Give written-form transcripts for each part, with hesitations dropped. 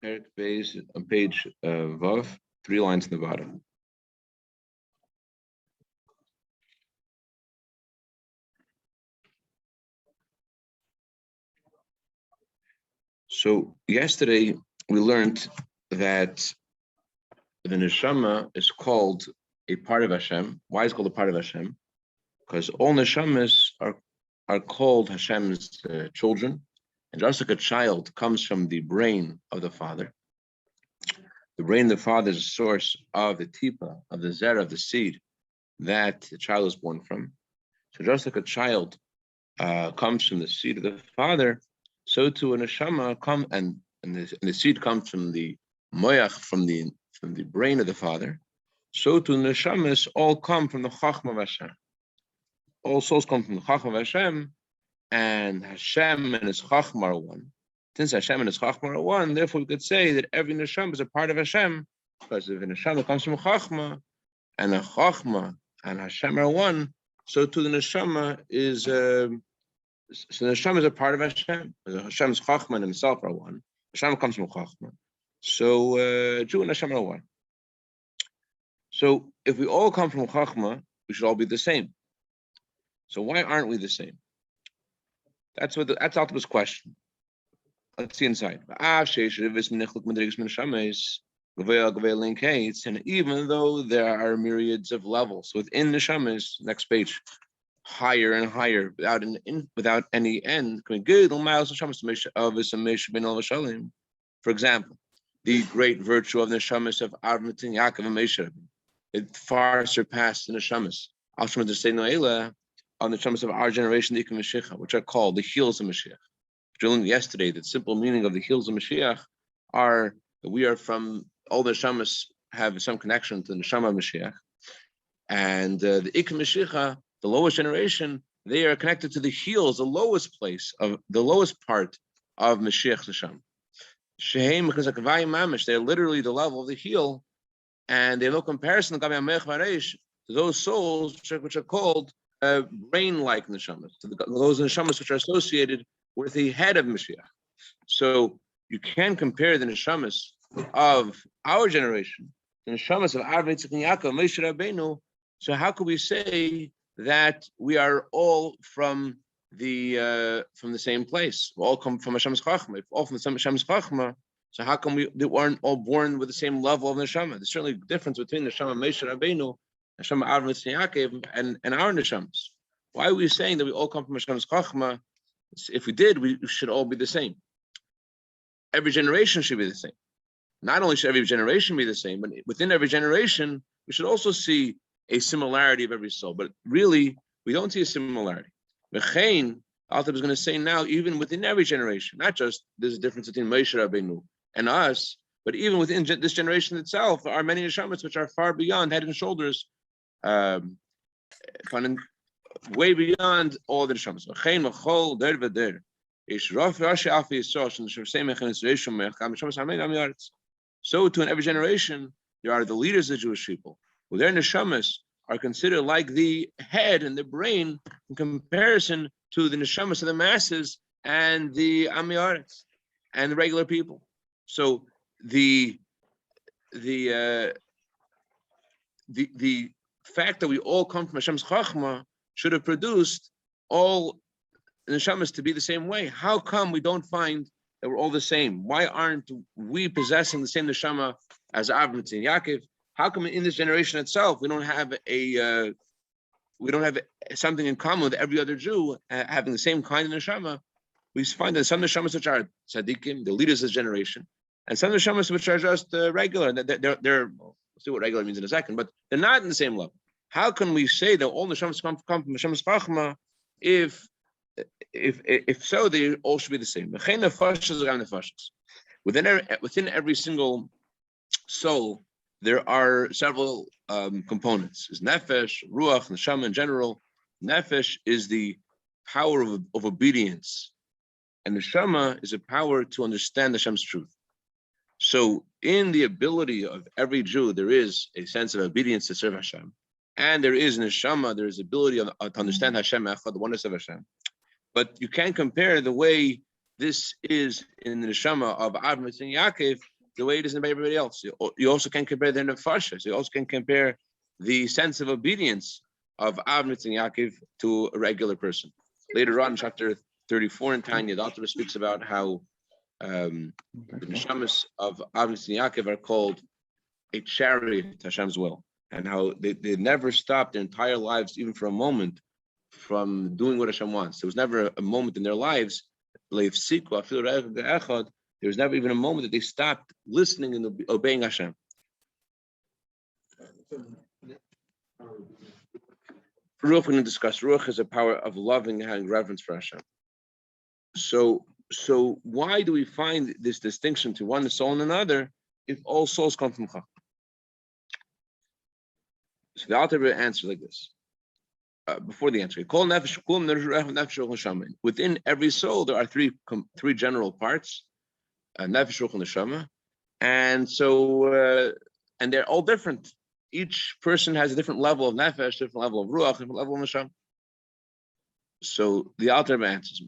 Eric Bays on page Vav, 3 lines in the bottom. So yesterday we learned that the neshama is called a part of Hashem. Why is it called a part of Hashem? Because all neshamas are called Hashem's children. And just like a child comes from the brain of the father, the brain of the father is a source of the tipa, of the zera, of the seed that the child is born from. So just like a child comes from the seed of the father, so too a neshama come and the seed comes from the moyach, from the brain of the father. So too neshamas all come from the chachma of Hashem. All souls come from the chachma of Hashem, and Hashem and his chachma are one. Since Hashem and his chachma are one, therefore we could say that every neshama is a part of Hashem, because if a neshama comes from chachma, and the chachma and Hashem are one, so too the neshama is. So the neshama is a part of Hashem. Hashem's chachma and himself are one. Hashem comes from chachma. So Jew and Hashem are one. So if we all come from chachma, we should all be the same. So why aren't we the same? That's Altaba's question. Let's see inside. And even though there are myriads of levels within the neshamas, next page, higher and higher, without any end. For example, the great virtue of the neshamas of Avram and Yaakov and Moshe, it far surpassed the neshamas. On the neshamas of our generation, the Ikum Mashiach, which are called the heels of Mashiach. We learned yesterday that simple meaning of the heels of Mashiach are that we are from all the neshamas have some connection to the neshama of Mashiach, and the Ikum Mashiach, the lowest generation, they are connected to the heels, the lowest place of the lowest part of Mashiach's neshama. Shehem mamish, they're literally the level of the heel, and they have no comparison to those souls which are called brain-like neshamas, to those neshamas which are associated with the head of Mashiach. So you can compare the neshamas of our generation, the neshamas of Avram, Yitzchak, and Yaakov, Moshe Rabbeinu. So how could we say that we are all from the same place? We all come from Hashem's chachma. If all from Hashem's chachma, so how come we weren't all born with the same level of neshama? There's certainly a difference between the neshama Moshe Rabbeinu, neshama Avram, Yaakov, and our neshamas. Why are we saying that we all come from Hashem's chachma? If we did, we should all be the same. Every generation should be the same. Not only should every generation be the same, but within every generation, we should also see a similarity of every soul. But really, we don't see a similarity. V'chein, Altab is going to say now, even within every generation, not just there's a difference between Moshe Rabbeinu and us, but even within this generation itself, there are many neshamas which are far beyond head and shoulders, way beyond all the neshamas. So too in every generation, there are the leaders of the Jewish people, who their neshamas are considered like the head and the brain in comparison to the neshamas of the masses and the amiyaretz and the regular people. So the fact that we all come from Hashem's chachma should have produced all neshamas to be the same way. How come we don't find that we're all the same? Why aren't we possessing the same neshama as Avram and Yaakov? How come in this generation itself we don't have something in common with every other Jew having the same kind of neshama? We find that some neshamas which are tzaddikim, the leaders of this generation, and some neshamas which are just regular. They're we'll see what regular means in a second, but they're not in the same level. How can we say that all neshamas come from Hashem's chachma if so, they all should be the same? Within every single soul, there are several components. Is nefesh, ruach, neshama in general. Nefesh is the power of obedience, and neshama is a power to understand Hashem's truth. So, in the ability of every Jew, there is a sense of obedience to serve Hashem, and there is neshama. There is ability to understand Hashem, the oneness of Hashem. But you can't compare the way this is in the neshama of Avram and Yaakov the way it is in everybody else. You also can compare the nefashos. You also can compare the sense of obedience of Avram and Yaakov to a regular person. Later on, in chapter 34 in Tanya, the author speaks about how the neshamas of Avram and Yaakov are called a chariot to Hashem's will, and how they never stopped their entire lives, even for a moment, from doing what Hashem wants. There was never a moment in their lives, there was never even a moment that they stopped listening and obeying Hashem. Ruach, we're going to discuss. Ruach is a power of loving and having reverence for Hashem. So why do we find this distinction to one soul and another if all souls come from Chacham? So the Alter answers like this. Before the answer, within every soul there are three general parts, nefesh, ruach, and neshama, and so and they're all different. Each person has a different level of nefesh, different level of ruach, different level of neshama. So the Alter answers,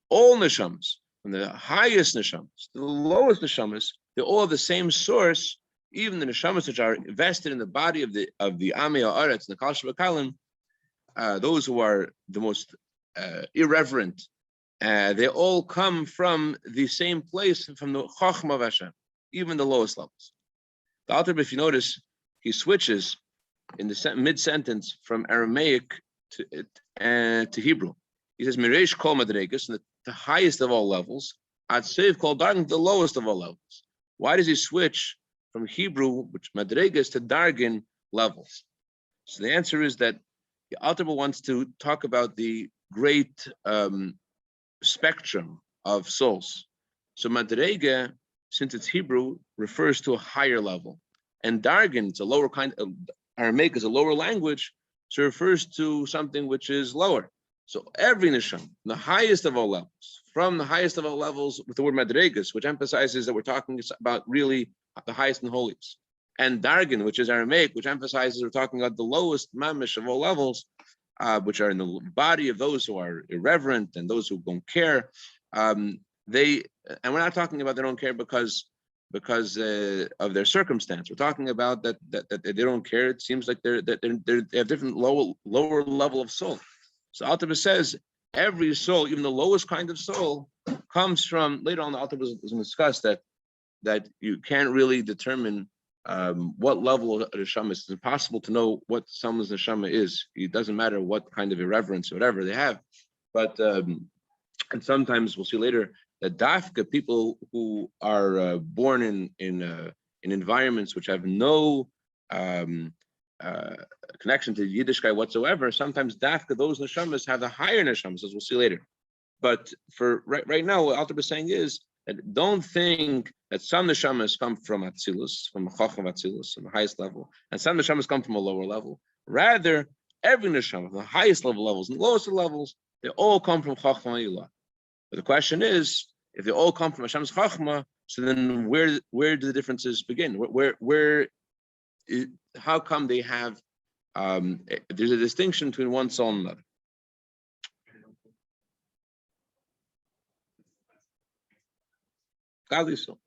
all neshamas, from the highest neshamas to the lowest neshamas, they all have the same source. Even the neshamas which are vested in the body of the Amei Haaretz, the Kal Shabakalim, those who are the most irreverent, they all come from the same place, from the Chachma of Hashem, even the lowest levels. The Alter, if you notice, he switches in the mid-sentence from Aramaic to Hebrew. He says, Mireish kol madregas, the highest of all levels, Ad Seiv kol dargin, the lowest of all levels. Why does he switch from Hebrew, which madregas, to dargin levels? So the answer is that the Alter wants to talk about the great spectrum of souls. So madrega, since it's Hebrew, refers to a higher level, and dargin, it's a lower kind of Aramaic, is a lower language, so it refers to something which is lower. So every neshama, the highest of all levels, from the highest of all levels with the word madregas, which emphasizes that we're talking about really the highest and holiest, and dargin, which is Aramaic, which emphasizes we're talking about the lowest mamish of all levels, which are in the body of those who are irreverent and those who don't care. And we're not talking about they don't care because of their circumstance. We're talking about that they don't care. It seems like they have different lower level of soul. So Alter Rebbe says every soul, even the lowest kind of soul, comes from. Later on, the Alter Rebbe was discussed that you can't really determine what level of neshama is. It's impossible to know what someone's neshama is. It doesn't matter what kind of irreverence or whatever they have. But and sometimes we'll see later that dafka, people who are born in environments which have no connection to Yiddishkeit whatsoever, sometimes dafka, those neshamas have the higher neshamas, as we'll see later. But for right now, what Alter Rebbe is saying is that don't think that some neshamas come from Atzilus, from Chacham Atzilus, from the highest level, and some neshamas come from a lower level. Rather, every neshama, the highest levels and the lowest levels, they all come from Chacham Ilah. But the question is, if they all come from Hashem's Chachma, so then where do the differences begin? How come they have? There's a distinction between one soul and another. Godly soul.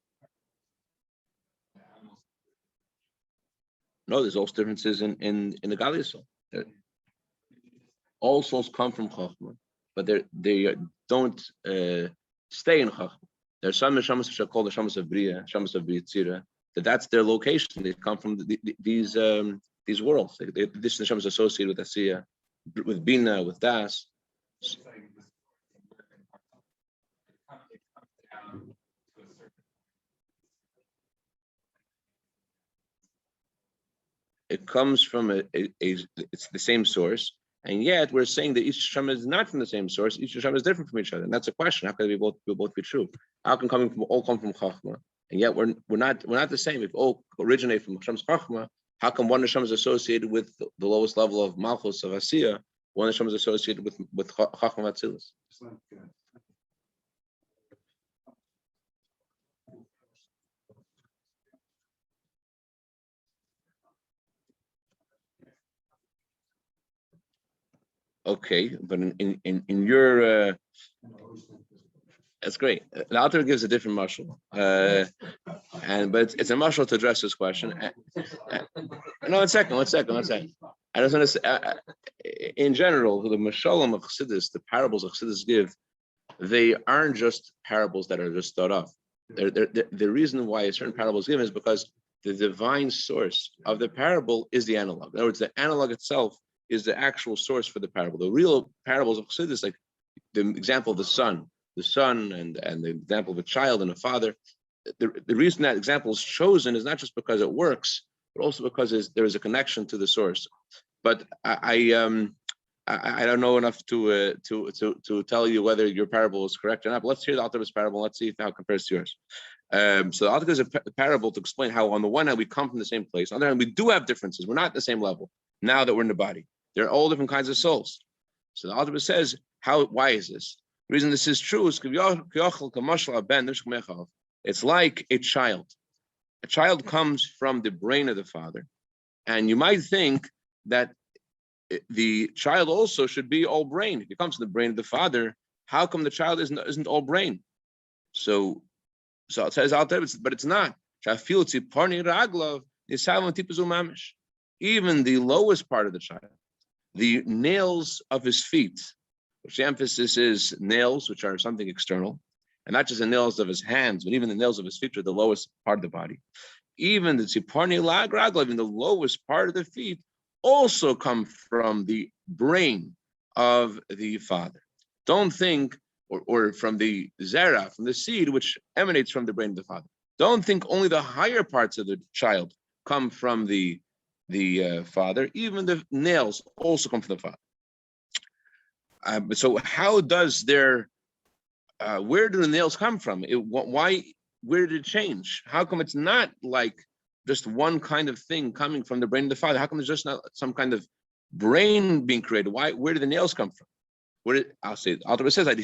No, there's also differences in the godly soul. All souls come from Chachma, but they don't stay in Chachma. There are some neshamas which are called the neshamas of Bria, neshamas of Yitzira. That's their location. They come from these worlds. This neshama is associated with Asiya, with Bina, with Das. It comes from it's the same source, and yet we're saying that each neshama is not from the same source. Each neshama is different from each other, and that's a question. How can they both be true? How can all come from Chachma, and yet we're not the same? If all originate from Hashem's Chachma, how come one neshama is associated with the lowest level of Malchus of Asiya, one neshama is associated with Chachma Atzilus? Okay, but in your that's great. The author gives a different mashal, but it's a mashal to address this question. No, one second. I just want to say, in general, the mashalim of Chassidus, the parables of Chassidus give, they aren't just parables that are just thought of. The reason why a certain parable is given is because the divine source of the parable is the analog. In other words, the analog itself is the actual source for the parable. The real parables of Chassidus, like the example of the son and the example of a child and a father, the reason that example is chosen is not just because it works, but also because there is a connection to the source. But I don't know enough to tell you whether your parable is correct or not. But let's hear the Altar's parable. Let's see how it compares to yours. So the Altar is a parable to explain how, on the one hand, we come from the same place. On the other hand, we do have differences. We're not at the same level now that we're in the body. There are all different kinds of souls. So the Altar says, why is this? The reason this is true is it's like a child. A child comes from the brain of the father. And you might think that the child also should be all brain. If it comes from the brain of the father, how come the child isn't all brain? So it says out there, but it's not. Even the lowest part of the child, the nails of his feet, which the emphasis is nails, which are something external, and not just the nails of his hands, but even the nails of his feet are the lowest part of the body. Even the tziparni lagragla, even the lowest part of the feet, also come from the brain of the father. Don't think, or from the zera, from the seed, which emanates from the brain of the father. Don't think only the higher parts of the child come from the father. Even the nails also come from the father. So how does where do the nails come from? Where did it change? How come it's not like just one kind of thing coming from the brain of the father? How come there's just not some kind of brain being created? Where did the nails come from? I'll say it. Alter says, by the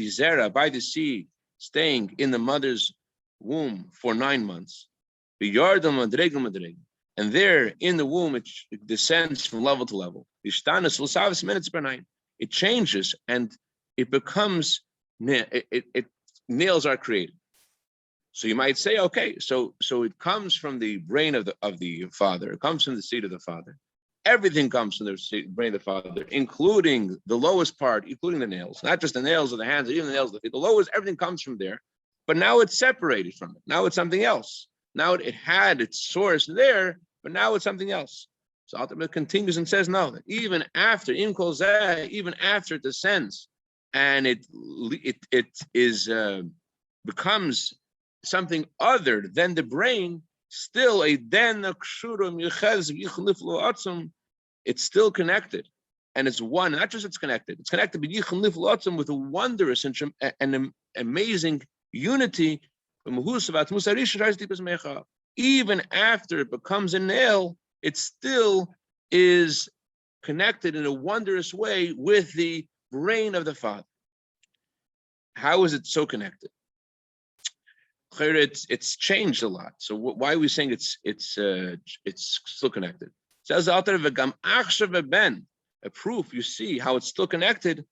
zera, by the seed, staying in the mother's womb for 9 months. And there in the womb, it descends from level to level. It changes and it becomes, nails are created. So you might say, okay, so it comes from the brain of the father. It comes from the seed of the father. Everything comes from the brain of the father, including the lowest part, including the nails, not just the nails of the hands, even the nails of the feet. The lowest, everything comes from there. But now it's separated from it. Now it's something else. Now it had its source there, but now it's something else. So ultimately continues and says, no, even after, even after it descends and it becomes something other than the brain, still it's still connected. And it's one, not just it's connected with a wondrous and amazing unity. Even after it becomes a nail, it still is connected in a wondrous way with the brain of the father. How is it so connected? It's changed a lot. So why are we saying it's still connected? Says the author of a proof. You see how it's still connected.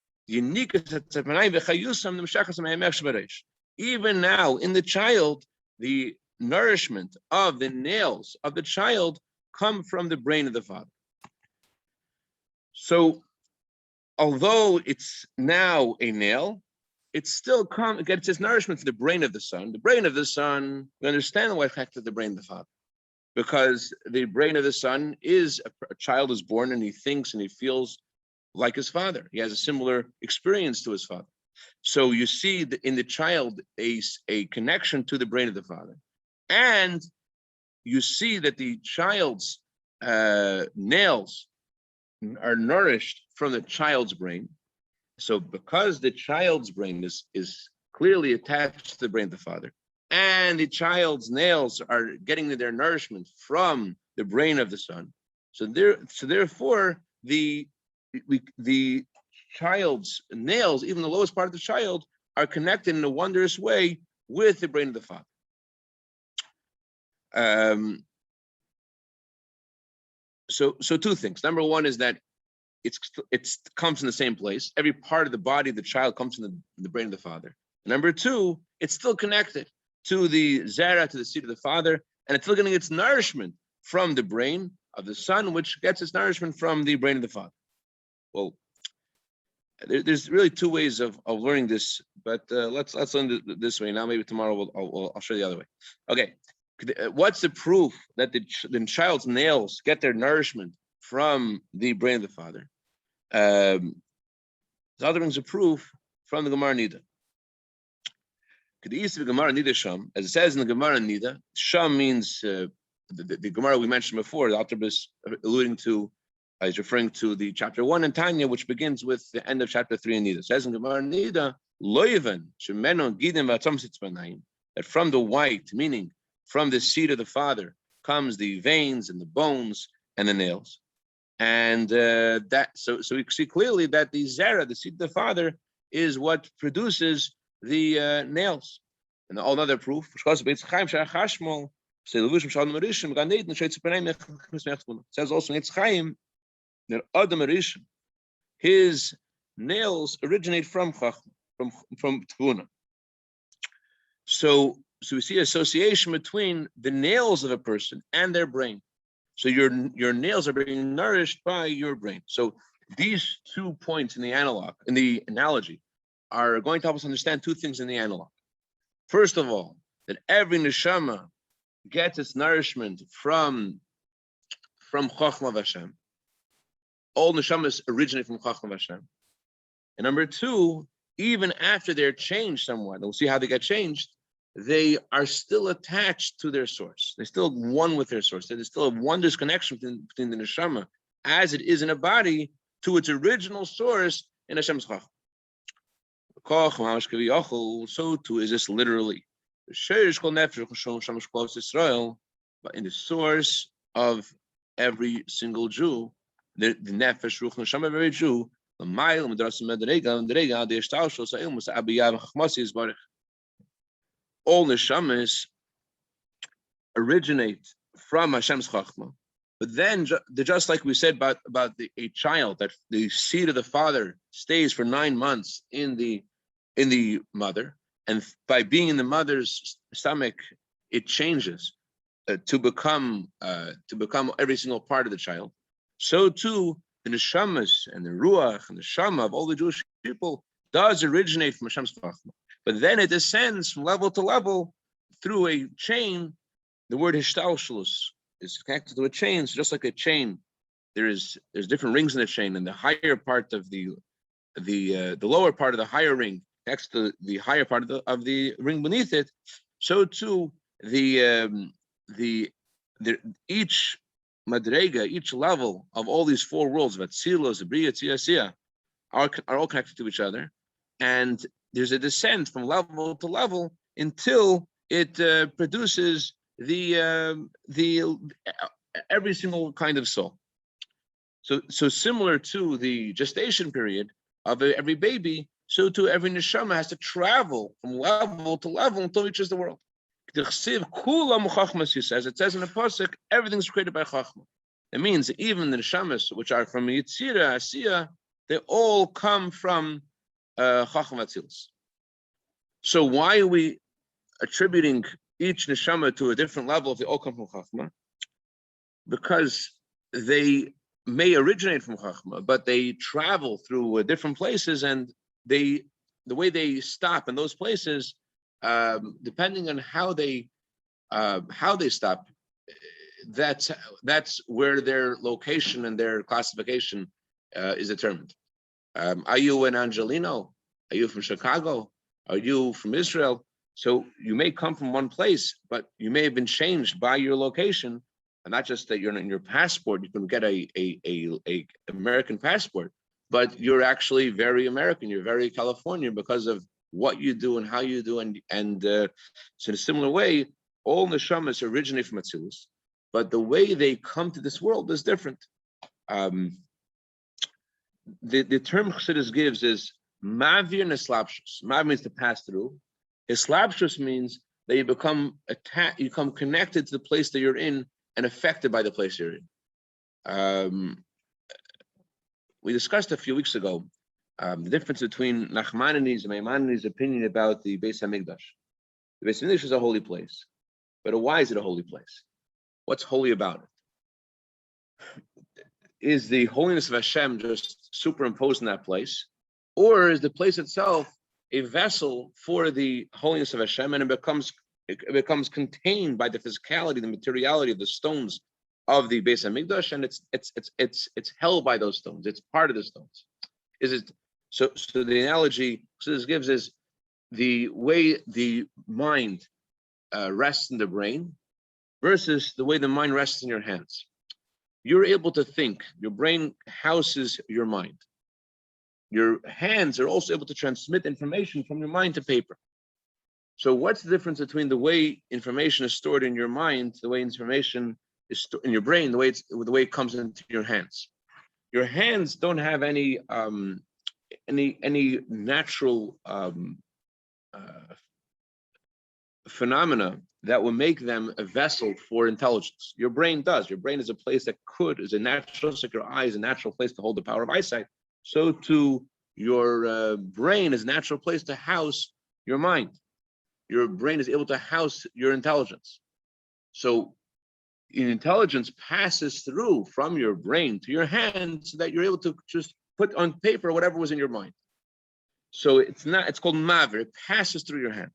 Even now in the child, the nourishment of the nails of the child come from the brain of the father. So although it's now a nail, it still gets its nourishment from the brain of the son. The brain of the son, we understand what affected the brain of the father, because the brain of the son is a child is born and he thinks and he feels like his father. He has a similar experience to his father. So you see in the child a connection to the brain of the father. And you see that the child's nails are nourished from the child's brain. So because the child's brain is clearly attached to the brain of the father, and the child's nails are getting their nourishment from the brain of the son, so therefore the child's nails, even the lowest part of the child, are connected in a wondrous way with the brain of the father. So two things. Number one is that it comes in the same place. Every part of the body of the child comes in the brain of the father. Number two, it's still connected to the zera, to the seed of the father, and it's still getting its nourishment from the brain of the son, which gets its nourishment from the brain of the father. Well, there's really two ways of learning this, but let's learn this way now. Maybe tomorrow I'll show you the other way. Okay, what's the proof that the child's nails get their nourishment from the brain of the father? The other brings a proof from the Gemara Nida. As it says in the Gemara Nida, Sham means the Gemara we mentioned before. The Alter is alluding to, is referring to the chapter 1 in Tanya, which begins with the end of chapter 3 in Nida. It says in Gemara Nida, that from the white, meaning from the seed of the father, comes the veins and the bones and the nails. And so we see clearly that the zera, the seed of the father, is what produces the nails. And all another proof, it says also in Eitz Chaim that Adam Arishon, his nails originate from Chachma, from Tvuna. So we see association between the nails of a person and their brain. So your nails are being nourished by your brain. So these 2 points in the analogy, are going to help us understand two things in the analog. First of all, that every neshama gets its nourishment from Chochmah Hashem. All neshamas originate from Chochmah Hashem. And number two, even after they're changed somewhat, we'll see how they get changed, they are still attached to their source. They're still one with their source. There's still a wondrous connection between the neshama, as it is in a body, to its original source in Hashem's Chochmah. So too is this literally. But in the source of every single Jew, the nefesh ruch neshama of every Jew, all neshamas originate from Hashem's Chachma. But then, just like we said about a child, that the seed of the father stays for 9 months in the mother, and by being in the mother's stomach, it changes to become every single part of the child. So too, the neshamas and the ruach and the shama of all the Jewish people does originate from Hashem's Chachma. But then it descends from level to level through a chain. The word hishtalshelus is connected to a chain. So just like a chain, there's different rings in the chain, and the higher part of the lower part of the higher ring next to the higher part of the ring beneath it. So too, each madrega, each level of all these 4 worlds, Vatzilos, Bria, Tzia, are all connected to each other, and there's a descent from level to level until it produces the every single kind of soul. So similar to the gestation period of every baby, so too every neshama has to travel from level to level until it reaches the world. It says in the pasuk, everything's created by Chachma. It means that even the neshamas, which are from Yitzira, Asiya, they all come from Chachma Atzilus. So why are we attributing each neshama to a different level if they all come from Chachma? Because they may originate from Chachma, but they travel through different places, and the way they stop in those places, depending on how they stop, that's where their location and their classification is determined. Are you an Angelino? Are you from Chicago? Are you from Israel? So you may come from one place, but you may have been changed by your location, and not just that you're in your passport. You can get a American passport, but you're actually very American. You're very Californian because of what you do and how you do, and so in a similar way, all neshamas originate from Atzilus, but the way they come to this world is different. The term Chassidus gives is mavir neslapshus. Mav means to pass through. Eslapshus means that you become connected to the place that you're in and affected by the place you're in. We discussed a few weeks ago the difference between Nachmanides and Maimonides' opinion about the Beis Hamikdash. The Beis Hamikdash is a holy place, but why is it a holy place? What's holy about it? Is the holiness of Hashem just superimposed in that place, or is the place itself a vessel for the holiness of Hashem, and it becomes contained by the physicality, the materiality of the stones of the Beis Hamikdash, and it's held by those stones. It's part of the stones. Is it so? So the analogy this gives is the way the mind rests in the brain versus the way the mind rests in your hands. You're able to think. Your brain houses your mind. Your hands are also able to transmit information from your mind to paper. So what's the difference between the way information is stored in your mind, the way information is in your brain, the way it comes into your hands? Your hands don't have any natural phenomena that will make them a vessel for intelligence. Your brain does. Your brain is a place that is a natural, just like your eye is a natural place to hold the power of eyesight. So too, your brain is a natural place to house your mind. Your brain is able to house your intelligence. So intelligence passes through from your brain to your hand so that you're able to just put on paper whatever was in your mind. So it's called maver. It passes through your hand.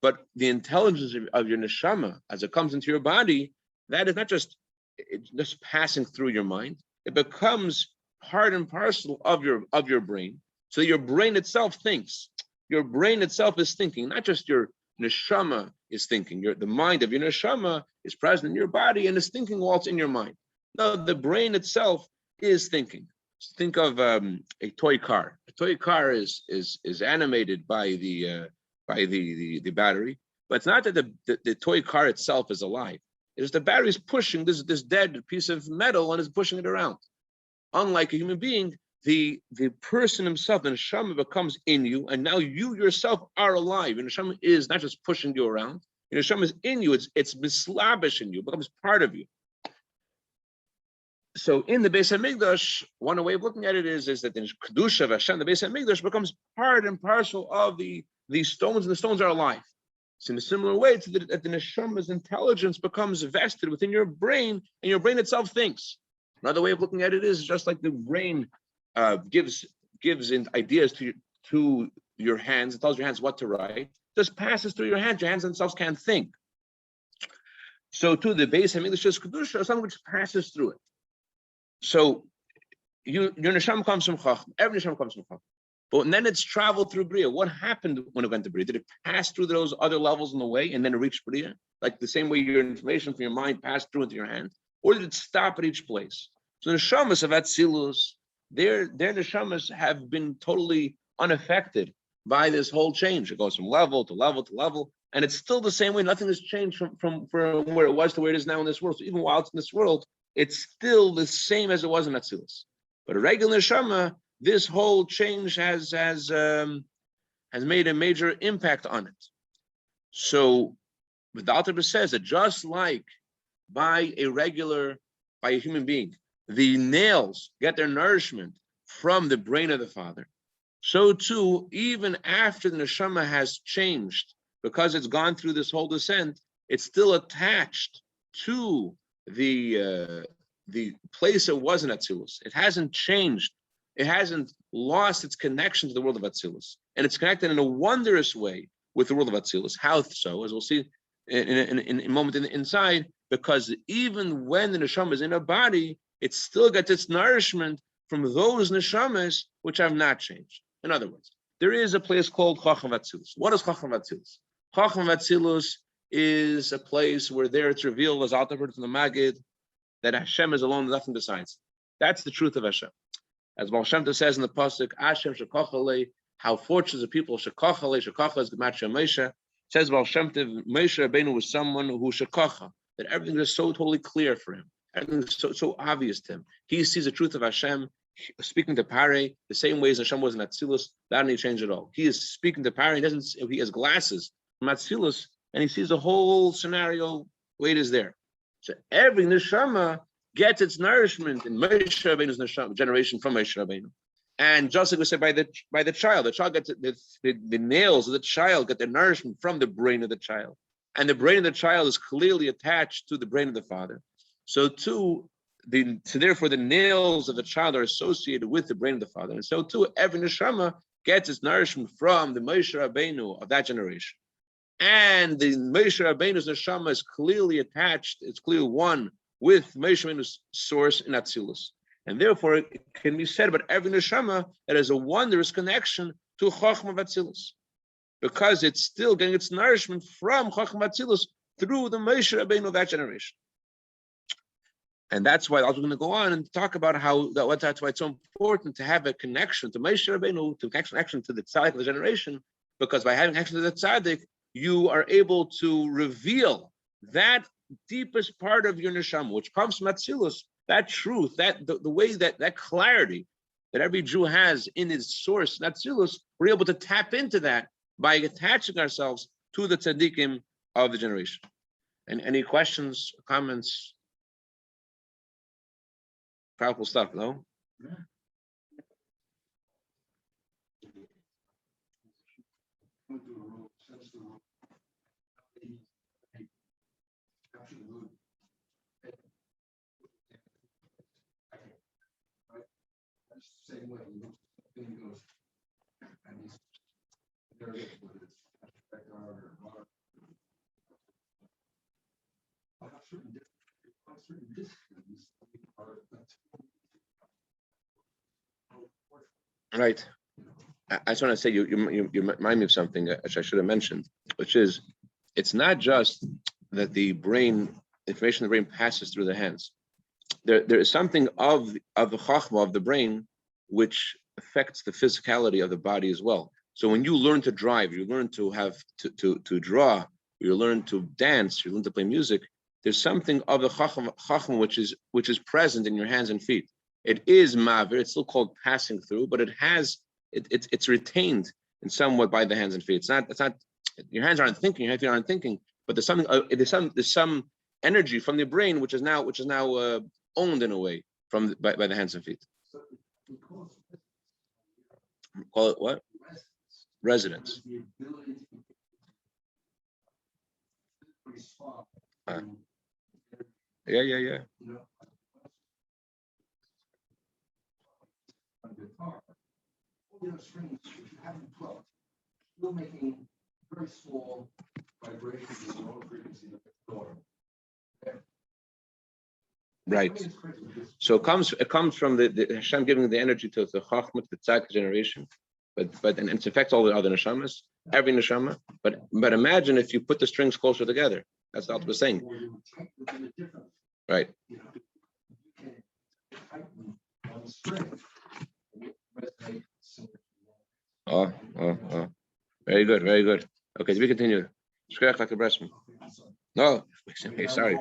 But the intelligence of your neshama, as it comes into your body, that is not just passing through your mind. It becomes part and parcel of your brain. So your brain itself thinks. Your brain itself is thinking, not just your neshama is thinking. The mind of your neshama is present in your body and is thinking while it's in your mind. No, the brain itself is thinking. Think of a toy car. A toy car is animated by the battery, but it's not that the toy car itself is alive. It is the battery is pushing this dead piece of metal and is pushing it around. Unlike a human being, the person himself, the neshama, becomes in you, and now you yourself are alive. And neshama is not just pushing you around. The neshama is in you. It's mislabish in you. It becomes part of you. So in the Beis Hamikdash, one way of looking at it is that the kedusha of Hashem, the Beis Hamikdash, becomes part and parcel of the stones, and the stones are alive. So in a similar way, that the neshama's intelligence becomes vested within your brain, and your brain itself thinks. Another way of looking at it is just like the brain gives in ideas to your hands. It tells your hands what to write. Just passes through your hands. Your hands themselves can't think. So too, the Beis Hamikdash's kedusha is something which passes through it. So your neshama comes from Chacham. Every neshama comes from Chacham. But then it's traveled through Bria. What happened when it went to Bria? Did it pass through those other levels in the way and then it reached Bria? Like the same way your information from your mind passed through into your hand? Or did it stop at each place? So the neshamas of Atzilus, their neshamas have been totally unaffected by this whole change. It goes from level to level to level. And it's still the same way. Nothing has changed from where it was to where it is now in this world. So even while it's in this world, it's still the same as it was in Atzilus. But a regular neshama, this whole change has made a major impact on it. So the Alter Rebbe says that just like by a human being, the nails get their nourishment from the brain of the father, so too, even after the neshama has changed, because it's gone through this whole descent, it's still attached to the place it was in Atzilus. It hasn't changed. It hasn't lost its connection to the world of Atzilus. And it's connected in a wondrous way with the world of Atzilus. How so? As we'll see in a moment inside, because even when the neshama is in a body, it still gets its nourishment from those neshamas which have not changed. In other words, there is a place called Chacham Atzilus. What is Chacham Atzilus? Chacham Atzilus is a place where there it's revealed, as Alter Rebbe from the Magid, that Hashem is alone, nothing besides. That's the truth of Hashem. As Baal Shem Tov says in the pasuk, Hashem shekachale, how fortunate the people shekachale, shekacha is gematria Moshe. Says Baal Shem Tov, Moshe Rabbeinu was someone who shekacha, that everything is so totally clear for him. Everything is so obvious to him. He sees the truth of Hashem, speaking to Parei, the same way as Hashem was in Atzilus, that didn't change at all. He is speaking to Parei, he has glasses from Atzilus, and he sees the whole scenario, way it is there. So every neshama gets its nourishment in Moshe Rabbeinu's generation from Moshe Rabbeinu. And just like we said by the child gets the nails of the child get their nourishment from the brain of the child. And the brain of the child is clearly attached to the brain of the father. So too, therefore the nails of the child are associated with the brain of the father. And so too, every neshama gets its nourishment from the Moshe Rabbeinu of that generation. And the Moshe Rabbeinu's neshama is clearly attached, it's clearly one with Moshe Rabbeinu's source in Atzilus. And therefore, it can be said about every neshama that has a wondrous connection to Chochmah Atzilus, because it's still getting its nourishment from Chochmah Atzilus through the Moshe Rabbeinu of that generation. And that's why I was going to go on and talk about that's why it's so important to have a connection to Moshe Rabbeinu, to connection to the tzaddik of the generation, because by having connection to the tzaddik, you are able to reveal that deepest part of your neshama, which comes from Atzilus, that truth, that the way that clarity that every Jew has in his source, Atzilus, we're able to tap into that by attaching ourselves to the tzaddikim of the generation. And any questions, comments? Powerful stuff, no? Same way, thing goes, and he's there with his certain disciplines are right. I just want to say you remind me of something which I should have mentioned, which is it's not just that the information in the brain passes through the hands. There is something of the chachma of the brain which affects the physicality of the body as well. So when you learn to drive, you learn to to draw, you learn to dance, you learn to play music, there's something of the chachma which is present in your hands and feet. It is mavir, it's still called passing through, but it's retained in somewhat by the hands and feet. It's not your hands aren't thinking, your feet aren't thinking, but there's some energy from the brain which is now owned in a way by the hands and feet. Call it what? Residence. Yeah. Strings which you haven't plugged, still making very small vibrations in the low frequency of the daughter. Right. So it comes from the Hashem giving the energy to the Chachma, to the Tzaddik generation, but it affects all the other neshamas, every neshama. But imagine if you put the strings closer together. That's what I was saying. Right. Oh. Very good. Okay, so we continue. No, okay, sorry.